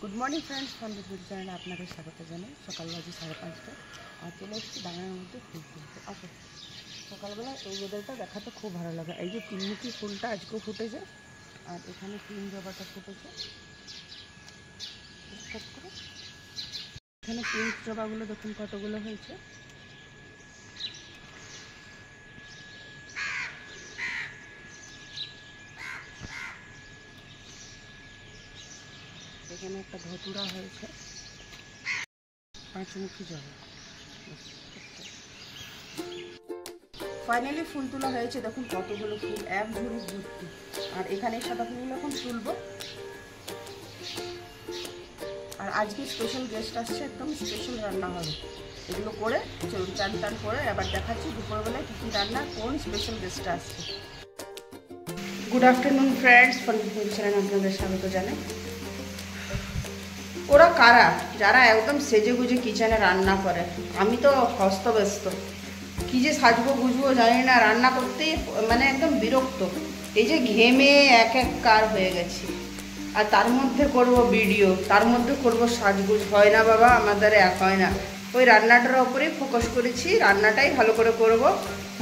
Good morning friends, ফোনবিট চ্যানেলে আপনাদের স্বাগত জানাই। সকাল বাজে 5:30 আর চলে এসেছি বাগানের মধ্যে ফুল তুলতে। আসো, সকালবেলা এই ওয়েদারটা দেখাতে খুব ভালো লাগে। এই যে তিনমুখী ফুলটা আজকেও ফুটেছে, আর এখানে ক্রিম জবাটা ফুটেছে। এখানে পিঙ্ক জবাগুলো দেখুন কতগুলো হয়েছে। এখানে একটা ধতুরা হয়েছে, 5মুখী জবা। ফাইনালি ফুল তোলা হয়েছে, দেখুন কতগুলো ফুল, এক ঝুড়ি ভর্তি। আর এখানে সাদা ফুলগুলো এখন তুলবো। আর আজকে স্পেশাল গেস্ট আসছে, একদম স্পেশাল রান্না হবে। এগুলো করে চলুন, চান টান করে আবার দেখাচ্ছি দুপুরবেলায় কী কী রান্না, কোন স্পেশাল গেস্ট আসছে। গুড আফটারনুন ফ্রেন্ডস, ফোনবিট চ্যানেলে আপনাদের স্বাগত জানাই। ওরা কারা যারা একদম সেজে গুজে কিচেনে রান্না করে? আমি তো হস্তব্যস্ত, কি যে সাজবো গুজবো জানি না, রান্না করতেই মানে একদম বিরক্ত। এই যে ঘেমে এক কার হয়ে গেছি, আর তার মধ্যে করব ভিডিও, তার মধ্যে করব সাজগুজ। হয় না বাবা, আমাদের এক হয় না। ওই রান্নাটার ওপরেই ফোকাস করেছি, রান্নাটাই ভালো করে করব।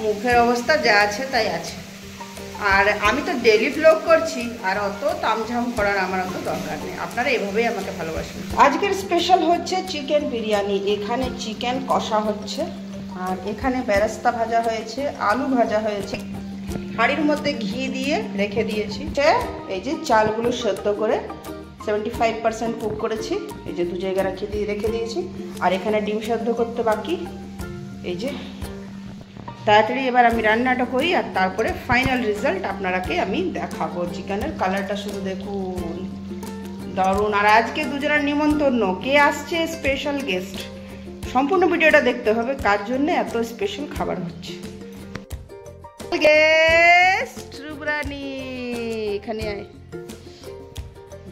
মুখের অবস্থা যা আছে তাই আছে। আর আমি তো ডেলি ব্লগ করছি, আর অত তামঝাম করার আমার অত দরকার নেই। আপনারা এভাবেই আমাকে ভালোবাসবেন। আজকের স্পেশাল হচ্ছে চিকেন বিরিয়ানি। এখানে চিকেন কষা হচ্ছে, আর এখানে বেরেস্তা ভাজা হয়েছে, আলু ভাজা হয়েছে। হাঁড়ির মধ্যে ঘি দিয়ে রেখে দিয়েছি। এই যে চালগুলো সেদ্ধ করে 75% কুক করেছি, এই যে 2 জায়গায় রেখে দিয়েছি। আর এখানে ডিম সেদ্ধ করতে বাকি। এই যে তাড়াতাড়ি এবার আমি রান্নাটা করি, আর তারপরে ফাইনাল রেজাল্ট আপনারাকে আমি দেখাবো। চিকেনের কালারটা শুধু দেখুন, দারুণ। আর আজকে দুজনের নিমন্ত্রণ, কে আসছে স্পেশাল গেস্ট। সম্পূর্ণ ভিডিওটা দেখতে হবে, কার জন্য এত স্পেশাল খাবার হচ্ছে। গেস্ট রূপরানী, এখানে আয়,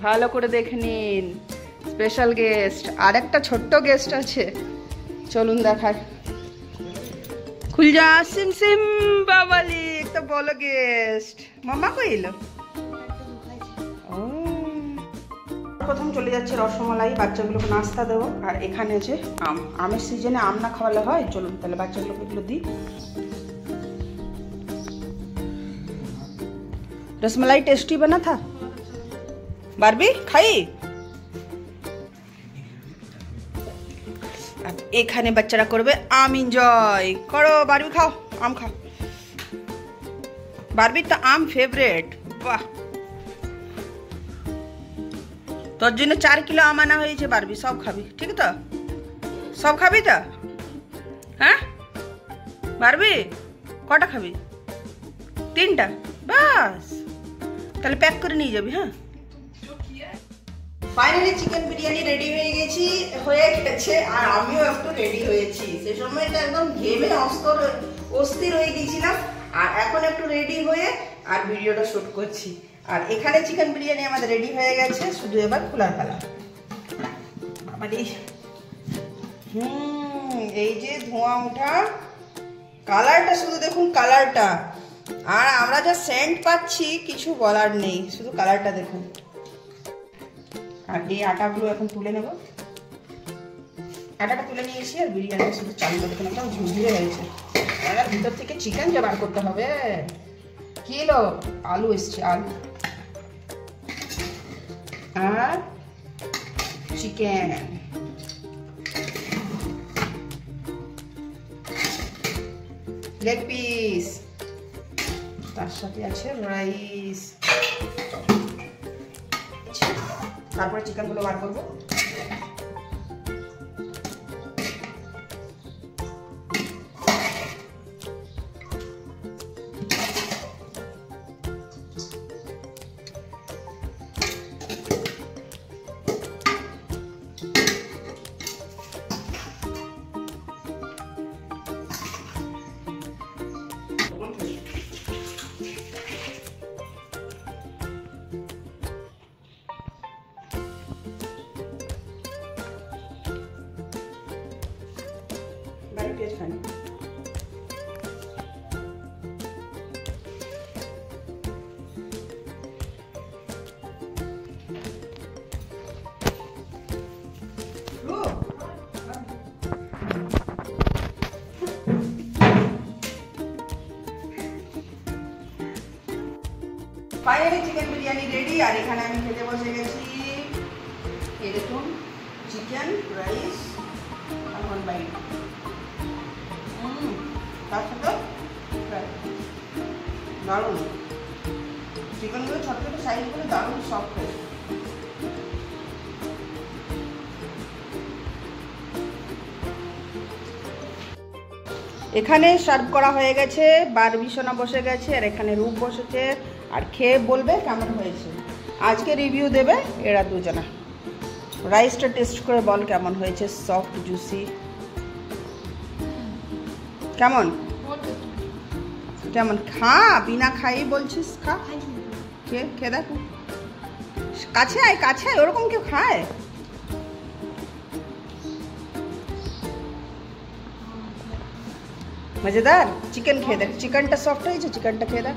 ভালো করে দেখে নিন। স্পেশাল গেস্ট, আর একটা ছোট্ট গেস্ট আছে, চলুন দেখায়। খুল যা, সিম সিম বাবালি, একটা বলো গেস্ট। মামা কই এলো? প্রথম চলে যাচ্ছে রসমালাই, বাচ্চাগুলোকে নাস্তা দেবো। আর এখানে আছে আম, আমের সিজনে আম না খাওয়ালে হয়? চলুন তাহলে বাচ্চাগুলোকে এগুলো দিই। रसमलाई टेस्टी बना था? बारबी खाई? এখানে বাচ্চারা করবে আম এনজয় করো। বারবি খাও, আম খাও। বারবির তো আম ফেভারিট। বাহ, তোর জন্য 4 কিলো আম আনা হয়েছে বারবি, সব খাবি? ঠিক তো, সব খাবি তো? হ্যাঁ বারবি, কটা খাবি? 3টা বাস, তাহলে প্যাক করে নিয়ে যাবি। হ্যাঁ, ফাইনালি চিকেন বিরিয়ানি রেডি হয়ে গেছে, আর আমিও একটু রেডি হয়েছি। সে সময়টা একদম ঘেমে অস্থির হয়ে গেছিলাম, আর এখন একটু রেডি হয়ে আর ভিডিওটা শুট করছি। আর এখানে চিকেন বিরিয়ানি আমাদের রেডি হয়ে গেছে, শুধু এবার খোলার পালা। আমার এই যে ধোঁয়া ওঠা, কালারটা শুধু দেখুন, কালারটা। আর আমরা যা সেন্ট পাচ্ছি কিছু বলার নেই, শুধু কালারটা দেখুন। আর এই আটাগুলো এখন তুলে নেব। আটাটা তুলে নিয়েছি, আর বিরিয়ানি শুধু চালু দেখুন, একদম ঝুরঝুরে হয়েছে। আর ভিতর থেকে চিকেন যে বার করতে হবে। কি এলো? আলু এসছে, আলু আর চিকেন। লেগ পিস, তার সাথে আছে রাইস। তারপরে চিকেনগুলো বার করবো। পেঁয়াজ খানি। Finally chicken biryani ready. আর এখানে আমি খেতে বসে গেছি। এই দেখুন চিকেন রাইস আর 1 বাইট। তার সাথে দারুণ চিকেনগুলো ছোট ছোট সাইজ করে দারুণ সফট হয়। এখানে সার্ভ করা হয়ে গেছে, বার বিছানা বসে গেছে, আর এখানে রূপ বসেছে। আর খেয়ে বলবে কেমন হয়েছে। আজকে রিভিউ দেবে এরা দুজনা। রাইসটা টেস্ট করে বল কেমন হয়েছে, সফট জুসি কেমন কেমন। খা, বিনা খাই বলছিস, খা খেয়ে দেখ। কাছে আয় কাছে আয়, ওরকম কেউ খায়? মজেদার। চিকেন খেয়ে দেখ, চিকেনটা সফট হয়েছে, চিকেনটা খেয়ে দেখ।